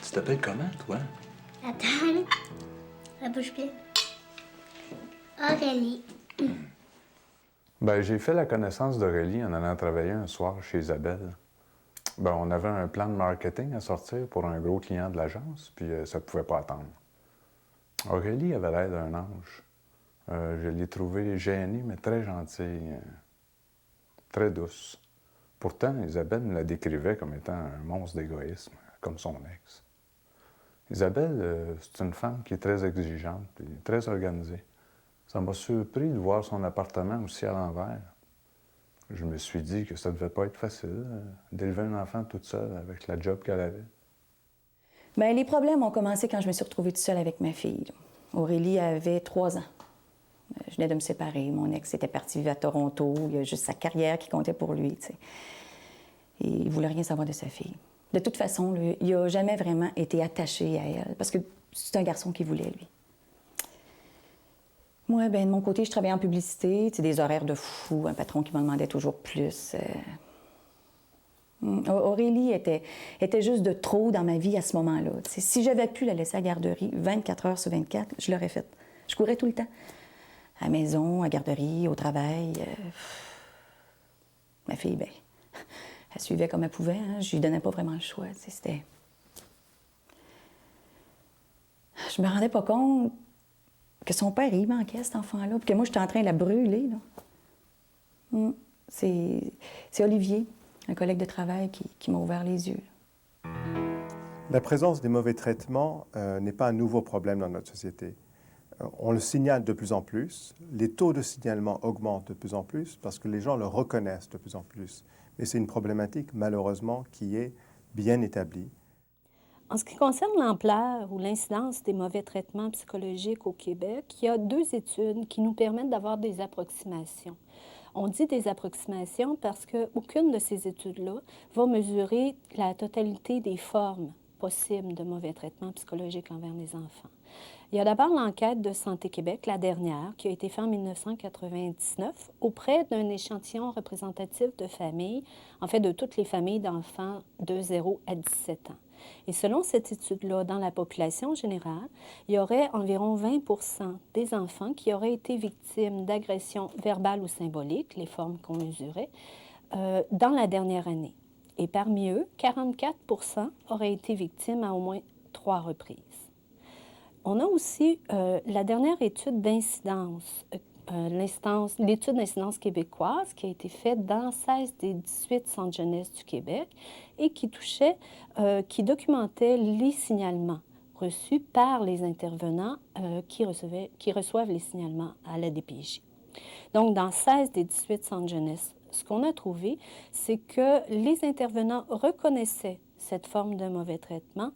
Tu t'appelles comment, toi? Attends, la bouche pleine. Aurélie. Ben, j'ai fait la connaissance d'Aurélie en allant travailler un soir chez Isabelle. Ben, on avait un plan de marketing à sortir pour un gros client de l'agence, puis ça ne pouvait pas attendre. Aurélie avait l'air d'un ange. Je l'ai trouvée gênée, mais très gentille, très douce. Pourtant, Isabelle me la décrivait comme étant un monstre d'égoïsme, comme son ex. Isabelle, c'est une femme qui est très exigeante et très organisée. Ça m'a surpris de voir son appartement aussi à l'envers. Je me suis dit que ça ne devait pas être facile d'élever un enfant toute seule avec la job qu'elle avait. Bien, les problèmes ont commencé quand je me suis retrouvée toute seule avec ma fille. Aurélie avait 3 ans. Je venais de me séparer. Mon ex était parti vivre à Toronto. Il y a juste sa carrière qui comptait pour lui, tu sais. Et il ne voulait rien savoir de sa fille. De toute façon, lui, il n'a jamais vraiment été attaché à elle, parce que c'est un garçon qui voulait, lui. Moi, bien, de mon côté, je travaillais en publicité, tu sais, des horaires de fou, un patron qui m'en demandait toujours plus. Aurélie était juste de trop dans ma vie à ce moment-là. Tu sais, si j'avais pu la laisser à la garderie 24 heures sur 24, je l'aurais faite. Je courais tout le temps. À la maison, à la garderie, au travail. Ma fille, bien, elle suivait comme elle pouvait. Hein. Je lui donnais pas vraiment le choix. Tu sais, c'était... Je me rendais pas compte que son père, il manquait, cet enfant-là, puis que moi, j'étais en train de la brûler, là. C'est Olivier, un collègue de travail, qui m'a ouvert les yeux. La présence des mauvais traitements n'est pas un nouveau problème dans notre société. On le signale de plus en plus. Les taux de signalement augmentent de plus en plus parce que les gens le reconnaissent de plus en plus. Mais c'est une problématique, malheureusement, qui est bien établie. En ce qui concerne l'ampleur ou l'incidence des mauvais traitements psychologiques au Québec, il y a 2 études qui nous permettent d'avoir des approximations. On dit des approximations parce qu'aucune de ces études-là va mesurer la totalité des formes possibles de mauvais traitements psychologiques envers les enfants. Il y a d'abord l'enquête de Santé Québec, la dernière, qui a été faite en 1999 auprès d'un échantillon représentatif de familles, en fait de toutes les familles d'enfants de 0 à 17 ans. Et selon cette étude-là, dans la population générale, il y aurait environ 20 des enfants qui auraient été victimes d'agressions verbales ou symboliques, les formes qu'on mesurait, dans la dernière année. Et parmi eux, 44 auraient été victimes à au moins 3 reprises. On a aussi la dernière étude d'incidence, l'étude d'incidence québécoise qui a été faite dans 16 des 18 centres jeunesse du Québec et qui qui documentait les signalements reçus par les intervenants qui reçoivent les signalements à la DPJ. Donc, dans 16 des 18 centres jeunesse, ce qu'on a trouvé, c'est que les intervenants reconnaissaient cette forme de mauvais traitement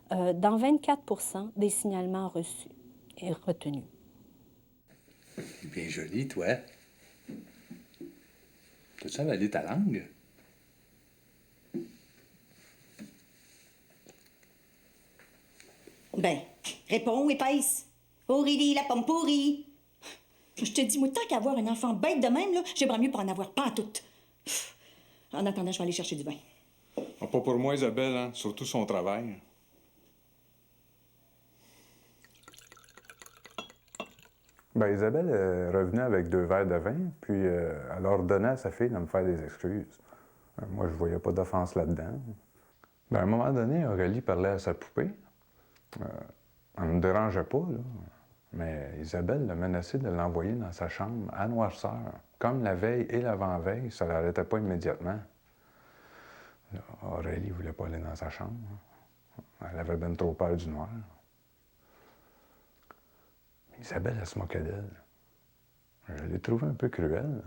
dans 24 des signalements reçus et retenus. Bien joli, toi. T'as-tu avalé ta langue? Ben, réponds, épaisse. Aurélie, la pomme pourrie. Je te dis, moi, tant qu'avoir un enfant bête de même, là, j'aimerais mieux pas en avoir pas en tout. En attendant, je vais aller chercher du vin. Ah, pas pour moi, Isabelle, hein? Surtout son travail. Ben, Isabelle est revenue avec 2 verres de vin, puis elle ordonnait à sa fille de me faire des excuses. Moi, je voyais pas d'offense là-dedans. Ben, à un moment donné, Aurélie parlait à sa poupée. Elle ne me dérangeait pas, là. Mais Isabelle l'a menacé de l'envoyer dans sa chambre à noirceur. Comme la veille et l'avant-veille, ça ne l'arrêtait pas immédiatement. Là, Aurélie ne voulait pas aller dans sa chambre. Elle avait bien trop peur du noir. Isabelle, elle se moquait d'elle. Je l'ai trouvée un peu cruelle.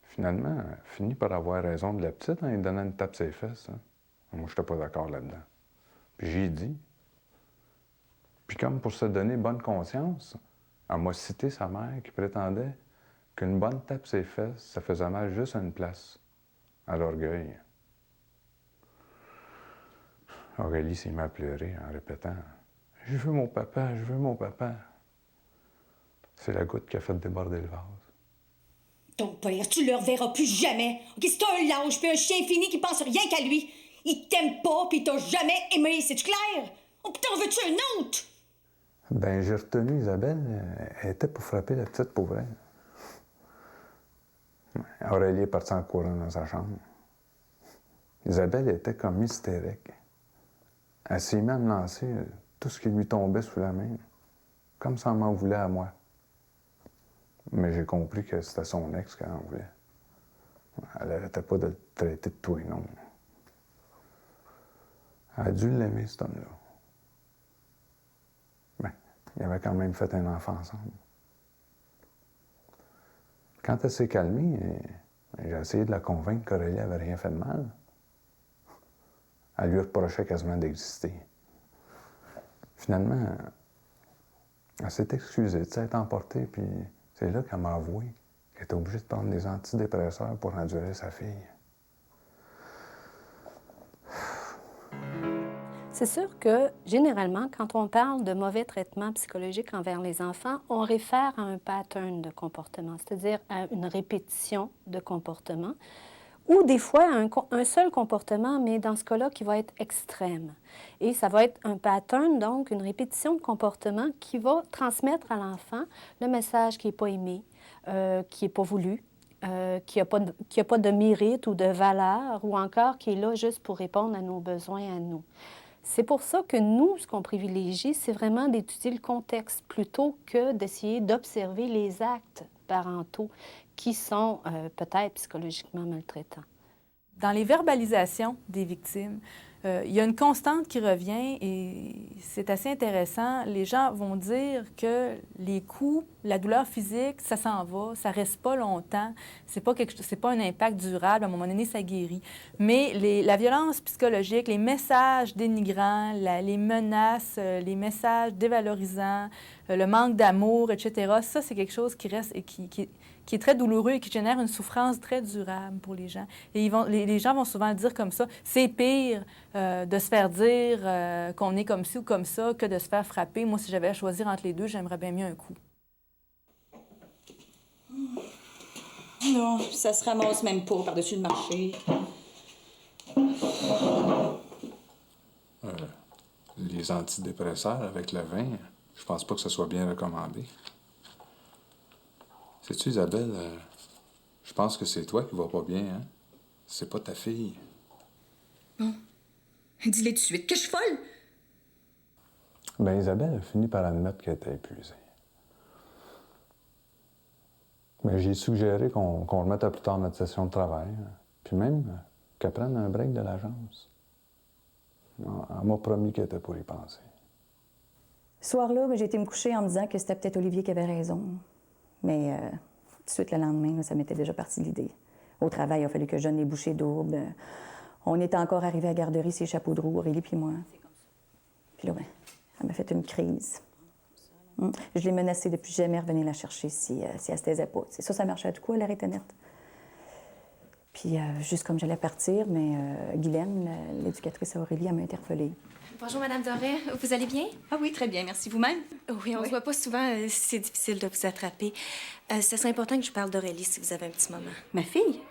Finalement, elle finit par avoir raison de la petite en lui donnant une tape sur les fesses. Hein. Moi, je n'étais pas d'accord là-dedans. Puis j'ai dit. Puis comme pour se donner bonne conscience, elle m'a cité sa mère qui prétendait qu'une bonne tape sur les fesses, ça faisait mal juste à une place, à l'orgueil. Aurélie s'est mise à pleurer en répétant « Je veux mon papa, je veux mon papa ». C'est la goutte qui a fait déborder le vase. Ton père, tu le reverras plus jamais. OK, c'est un lâche puis un chien fini qui pense rien qu'à lui. Il t'aime pas, puis il t'a jamais aimé, c'est-tu clair? Oh, putain, en veux-tu un autre? Ben, j'ai retenu Isabelle. Elle était pour frapper la petite pauvre. Aurélie est partie en courant dans sa chambre. Isabelle était comme hystérique. Elle s'est même lancée tout ce qui lui tombait sous la main, comme ça m'en voulait à moi. Mais j'ai compris que c'était son ex qu'elle en voulait. Elle n'arrêtait pas de le traiter de tout et non. Elle a dû l'aimer, cet homme-là. Ben, ils avaient quand même fait un enfant ensemble. Quand elle s'est calmée, j'ai essayé de la convaincre qu'Aurélie n'avait rien fait de mal. Elle lui reprochait quasiment d'exister. Finalement, elle s'est excusée de s'être emportée, puis c'est là qu'elle m'a avoué qu'elle était obligée de prendre des antidépresseurs pour endurer sa fille. C'est sûr que, généralement, quand on parle de mauvais traitement psychologique envers les enfants, on réfère à un pattern de comportement, c'est-à-dire à une répétition de comportement, ou des fois à un seul comportement, mais dans ce cas-là, qui va être extrême. Et ça va être un pattern, donc une répétition de comportement qui va transmettre à l'enfant le message qui n'est pas aimé, qui n'est pas voulu, qui n'a pas de mérite ou de valeur, ou encore qui est là juste pour répondre à nos besoins à nous. C'est pour ça que nous, ce qu'on privilégie, c'est vraiment d'étudier le contexte plutôt que d'essayer d'observer les actes parentaux qui sont peut-être psychologiquement maltraitants. Dans les verbalisations des victimes, il y a une constante qui revient et c'est assez intéressant. Les gens vont dire que les coups, la douleur physique, ça s'en va, ça reste pas longtemps, c'est pas un impact durable, à un moment donné, ça guérit. Mais la violence psychologique, les messages dénigrants, les menaces, les messages dévalorisants, le manque d'amour, etc., ça, c'est quelque chose qui reste et qui est très douloureux et qui génère une souffrance très durable pour les gens. Et les gens vont souvent dire comme ça, c'est pire de se faire dire qu'on est comme ci ou comme ça que de se faire frapper. Moi, si j'avais à choisir entre les deux, j'aimerais bien mieux un coup. Non, ça se ramasse même pas par-dessus le marché. Les antidépresseurs avec le vin, je pense pas que ce soit bien recommandé. Sais-tu, Isabelle, je pense que c'est toi qui vas pas bien, hein? C'est pas ta fille. Non. Dis-le tout de suite que je suis folle. Ben, Isabelle a fini par admettre qu'elle était épuisée. Mais j'ai suggéré qu'on remette à plus tard notre session de travail, puis même qu'elle prenne un break de l'agence. Elle m'a promis qu'elle était pour y penser. Ce soir-là, j'ai été me coucher en me disant que c'était peut-être Olivier qui avait raison. Mais tout de suite, le lendemain, là, ça m'était déjà parti l'idée. Au travail, il a fallu que je donne les bouchées doubles. On était encore arrivés à la garderie, ses chapeaux de roue, Aurélie puis moi. Puis là, ben, elle m'a fait une crise. Je l'ai menacée de plus jamais revenir la chercher si elle se taisait pas. C'est ça marchait à tout coup, elle arrêtait net. Puis, juste comme j'allais partir, mais Guylaine, l'éducatrice à Aurélie, elle m'a interpellée. Bonjour, Madame Doré. Vous allez bien? Ah oui, très bien, merci. Vous-même? Oui, on se voit pas souvent. C'est difficile de vous attraper. Ça serait important que je parle d'Aurélie si vous avez un petit moment. Ma fille?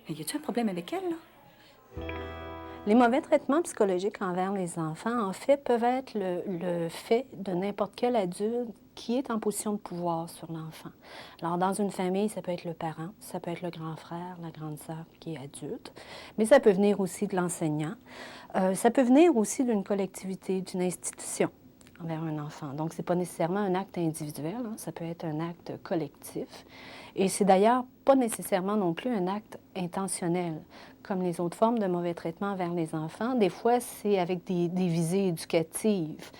Y a-t-il un problème avec elle, là? Les mauvais traitements psychologiques envers les enfants, en fait, peuvent être le fait de n'importe quel adulte qui est en position de pouvoir sur l'enfant. Alors, dans une famille, ça peut être le parent, ça peut être le grand frère, la grande sœur qui est adulte, mais ça peut venir aussi de l'enseignant. Ça peut venir aussi d'une collectivité, d'une institution envers un enfant. Donc, ce n'est pas nécessairement un acte individuel, hein, ça peut être un acte collectif. Et c'est d'ailleurs pas nécessairement non plus un acte intentionnel. Comme les autres formes de mauvais traitement envers les enfants, des fois, c'est avec des visées éducatives.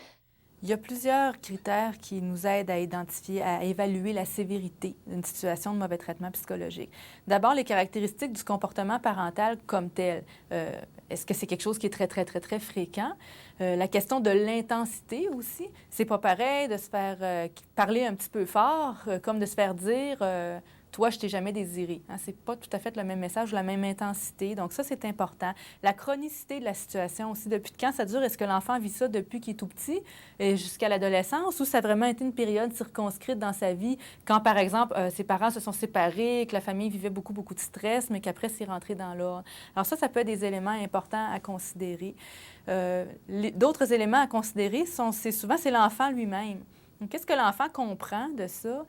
Il y a plusieurs critères qui nous aident à identifier, à évaluer la sévérité d'une situation de mauvais traitement psychologique. D'abord, les caractéristiques du comportement parental comme tel. Est-ce que c'est quelque chose qui est très, très, très, très fréquent? La question de l'intensité aussi. C'est pas pareil de se faire parler un petit peu fort comme de se faire dire toi, je t'ai jamais désiré. Hein? C'est pas tout à fait le même message ou la même intensité. Donc ça, c'est important. La chronicité de la situation aussi. Depuis quand ça dure? Est-ce que l'enfant vit ça depuis qu'il est tout petit et jusqu'à l'adolescence ou ça a vraiment été une période circonscrite dans sa vie quand, par exemple, ses parents se sont séparés, que la famille vivait beaucoup, beaucoup de stress, mais qu'après, c'est rentré dans l'ordre. Alors ça peut être des éléments importants à considérer. D'autres éléments à considérer, c'est souvent l'enfant lui-même. Qu'est-ce que l'enfant comprend de ça?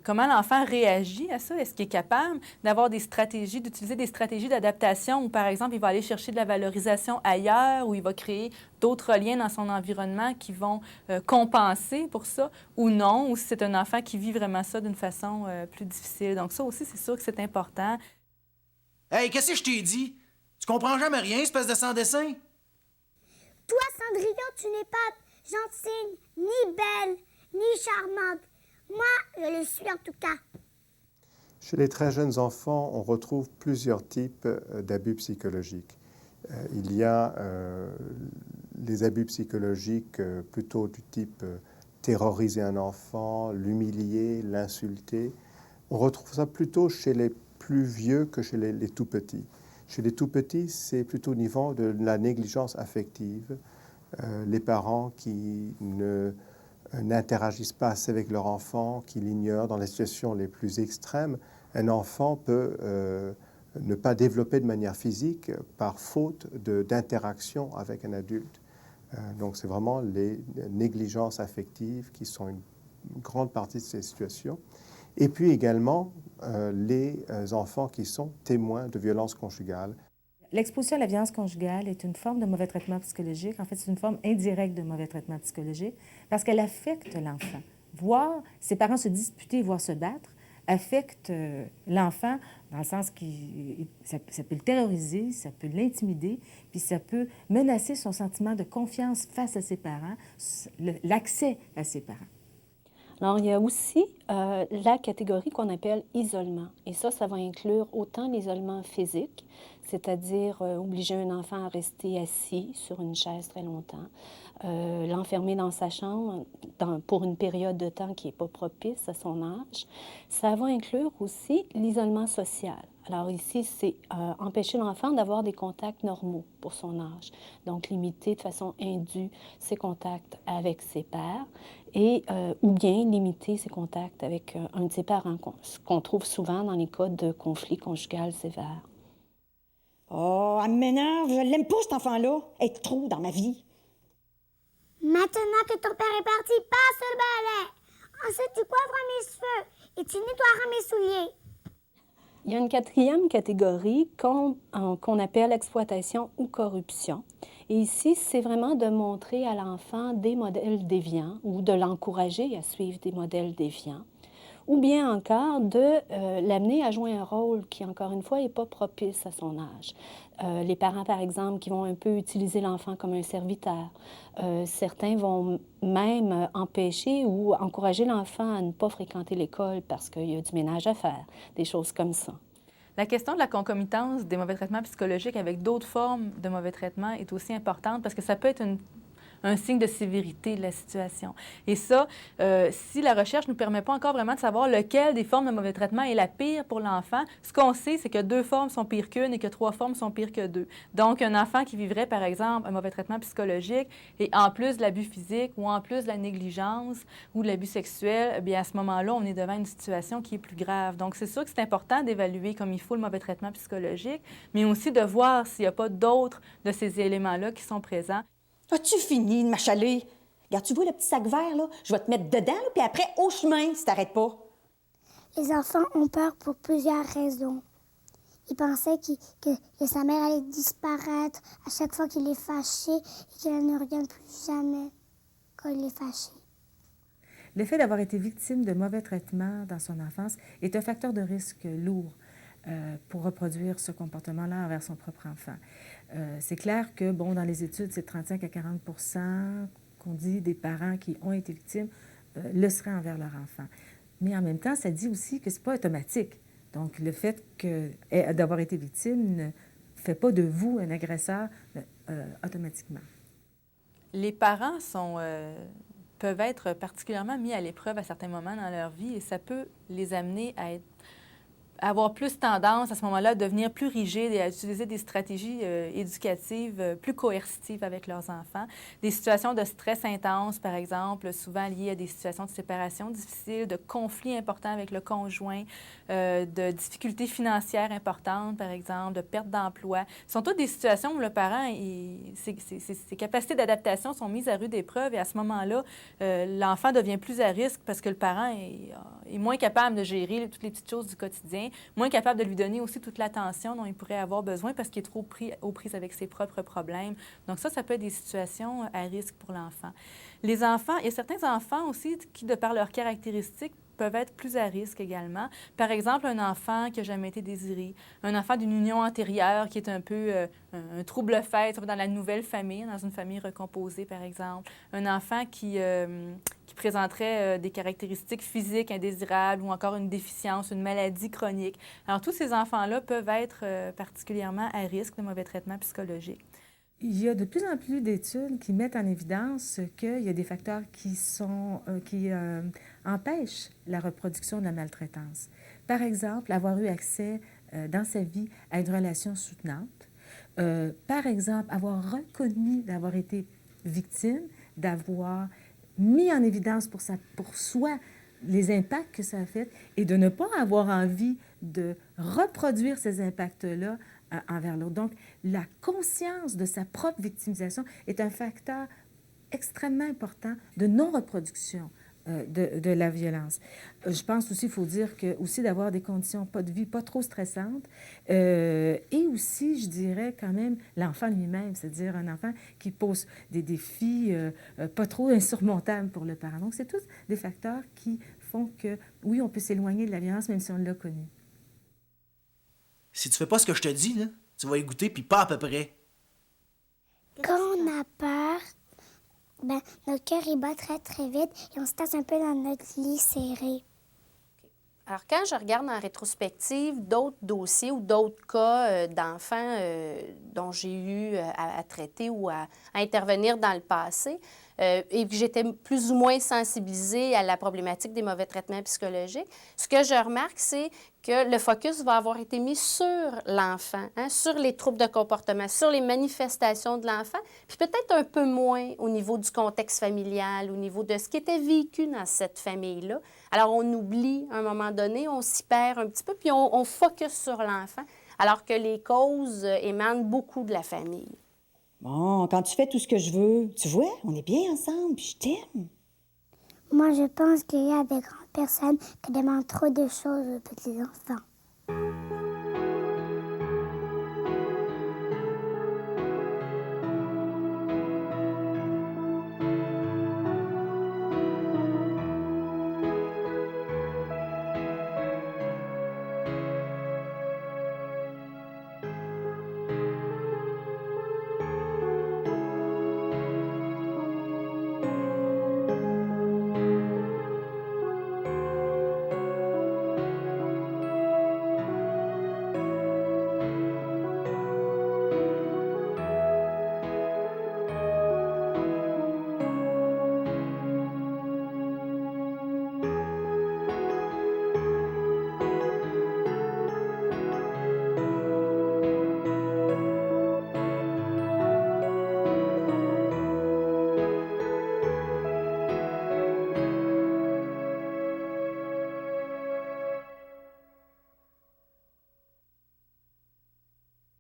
Comment l'enfant réagit à ça? Est-ce qu'il est capable d'avoir d'utiliser des stratégies d'adaptation où, par exemple, il va aller chercher de la valorisation ailleurs, où il va créer d'autres liens dans son environnement qui vont compenser pour ça, ou non, ou si c'est un enfant qui vit vraiment ça d'une façon plus difficile. Donc ça aussi, c'est sûr que c'est important. Hey, qu'est-ce que je t'ai dit? Tu comprends jamais rien, espèce de sans-dessin? Toi, Cendrillon, tu n'es pas gentille, ni belle, ni charmante. Moi, je le suis en tout cas. Chez les très jeunes enfants, on retrouve plusieurs types d'abus psychologiques. Il y a les abus psychologiques plutôt du type terroriser un enfant, l'humilier, l'insulter. On retrouve ça plutôt chez les plus vieux que chez les tout petits. Chez les tout petits, c'est plutôt au niveau de la négligence affective. Les parents qui n'interagissent pas assez avec leur enfant, qui l'ignorent dans les situations les plus extrêmes. Un enfant peut ne pas développer de manière physique par faute d'interaction avec un adulte. Donc c'est vraiment les négligences affectives qui sont une grande partie de ces situations. Et puis également les enfants qui sont témoins de violences conjugales. L'exposition à la violence conjugale est une forme de mauvais traitement psychologique. En fait, c'est une forme indirecte de mauvais traitement psychologique parce qu'elle affecte l'enfant. Voir ses parents se disputer, voire se battre, affecte l'enfant dans le sens que ça peut le terroriser, ça peut l'intimider, puis ça peut menacer son sentiment de confiance face à ses parents, l'accès à ses parents. Alors, il y a aussi la catégorie qu'on appelle isolement. Et ça va inclure autant l'isolement physique, c'est-à-dire obliger un enfant à rester assis sur une chaise très longtemps, l'enfermer dans sa chambre pour une période de temps qui n'est pas propice à son âge. Ça va inclure aussi l'isolement social. Alors ici, c'est empêcher l'enfant d'avoir des contacts normaux pour son âge. Donc, limiter de façon indue ses contacts avec ses pairs et ou bien limiter ses contacts avec un de ses parents, qu'on trouve souvent dans les cas de conflits conjugal sévères. Oh, elle m'énerve. Je l'aime pas, cet enfant-là. Elle est trop dans ma vie. Maintenant que ton père est parti, passe le balai. Ensuite, tu coivres mes cheveux et tu nettoieras mes souliers. Il y a une quatrième catégorie qu'on appelle exploitation ou corruption. Et ici, c'est vraiment de montrer à l'enfant des modèles déviants ou de l'encourager à suivre des modèles déviants. Ou bien encore de l'amener à jouer un rôle qui, encore une fois, n'est pas propice à son âge. Les parents, par exemple, qui vont un peu utiliser l'enfant comme un serviteur. Certains vont même empêcher ou encourager l'enfant à ne pas fréquenter l'école parce qu'il y a du ménage à faire, des choses comme ça. La question de la concomitance des mauvais traitements psychologiques avec d'autres formes de mauvais traitements est aussi importante parce que ça peut être un signe de sévérité de la situation. Et ça, si la recherche ne nous permet pas encore vraiment de savoir lequel des formes de mauvais traitement est la pire pour l'enfant, ce qu'on sait, c'est que 2 formes sont pires qu'une et que 3 formes sont pires que 2. Donc, un enfant qui vivrait, par exemple, un mauvais traitement psychologique et en plus de l'abus physique ou en plus de la négligence ou de l'abus sexuel, eh bien, à ce moment-là, on est devant une situation qui est plus grave. Donc, c'est sûr que c'est important d'évaluer comme il faut le mauvais traitement psychologique, mais aussi de voir s'il n'y a pas d'autres de ces éléments-là qui sont présents. As-tu fini de m'achaler? Regarde, tu vois le petit sac vert, là? Je vais te mettre dedans, là, puis après, au chemin, si t'arrêtes pas. Les enfants ont peur pour plusieurs raisons. Ils pensaient que sa mère allait disparaître à chaque fois qu'il est fâché et qu'elle ne revienne plus jamais quand il est fâché. Le fait d'avoir été victime de mauvais traitements dans son enfance est un facteur de risque lourd pour reproduire ce comportement-là envers son propre enfant. C'est clair que, bon, dans les études, c'est 35 à 40 qu'on dit des parents qui ont été victimes le seraient envers leur enfant. Mais en même temps, ça dit aussi que ce n'est pas automatique. Donc, le fait d'avoir été victime ne fait pas de vous un agresseur automatiquement. Les parents sont peuvent être particulièrement mis à l'épreuve à certains moments dans leur vie et ça peut les amener à avoir plus tendance à ce moment-là à devenir plus rigides et à utiliser des stratégies éducatives plus coercitives avec leurs enfants. Des situations de stress intense, par exemple, souvent liées à des situations de séparation difficiles, de conflits importants avec le conjoint, de difficultés financières importantes, par exemple, de perte d'emploi. Ce sont toutes des situations où le parent, ses capacités d'adaptation sont mises à rude épreuve et à ce moment-là, l'enfant devient plus à risque parce que le parent est moins capable de gérer toutes les petites choses du quotidien, moins capable de lui donner aussi toute l'attention dont il pourrait avoir besoin parce qu'il est trop aux prises avec ses propres problèmes. Donc ça peut être des situations à risque pour l'enfant. Les enfants, il y a certains enfants aussi qui, de par leurs caractéristiques, peuvent être plus à risque également. Par exemple, un enfant qui n'a jamais été désiré, un enfant d'une union antérieure qui est un peu un trouble-fête dans la nouvelle famille, dans une famille recomposée, par exemple. Un enfant qui présenterait des caractéristiques physiques indésirables ou encore une déficience, une maladie chronique. Alors, tous ces enfants-là peuvent être particulièrement à risque de mauvais traitements psychologiques. Il y a de plus en plus d'études qui mettent en évidence qu'il y a des facteurs qui empêchent la reproduction de la maltraitance. Par exemple, avoir eu accès dans sa vie à une relation soutenante. Par exemple, avoir reconnu d'avoir été victime, d'avoir mis en évidence pour soi les impacts que ça a fait et de ne pas avoir envie de reproduire ces impacts-là envers l'autre. Donc, la conscience de sa propre victimisation est un facteur extrêmement important de non-reproduction de la violence. Je pense aussi, il faut dire que aussi d'avoir des conditions de vie pas trop stressantes et aussi, je dirais quand même, l'enfant lui-même, c'est-à-dire un enfant qui pose des défis pas trop insurmontables pour le parent. Donc, c'est tous des facteurs qui font que, oui, on peut s'éloigner de la violence même si on l'a connue. Si tu fais pas ce que je te dis, là, tu vas y goûter, puis pas à peu près. Quand on a peur, notre cœur il bat très, très vite et on se tasse un peu dans notre lit serré. Alors, quand je regarde en rétrospective d'autres dossiers ou d'autres cas d'enfants dont j'ai eu à traiter ou à intervenir dans le passé, et puis j'étais plus ou moins sensibilisée à la problématique des mauvais traitements psychologiques, ce que je remarque, c'est que le focus va avoir été mis sur l'enfant, sur les troubles de comportement, sur les manifestations de l'enfant, puis peut-être un peu moins au niveau du contexte familial, au niveau de ce qui était vécu dans cette famille-là. Alors, on oublie à un moment donné, on s'y perd un petit peu, puis on focus sur l'enfant, alors que les causes émanent beaucoup de la famille. Bon, quand tu fais tout ce que je veux, tu vois, on est bien ensemble, puis je t'aime. Moi, je pense qu'il y a des grandes personnes qui demandent trop de choses aux petits enfants.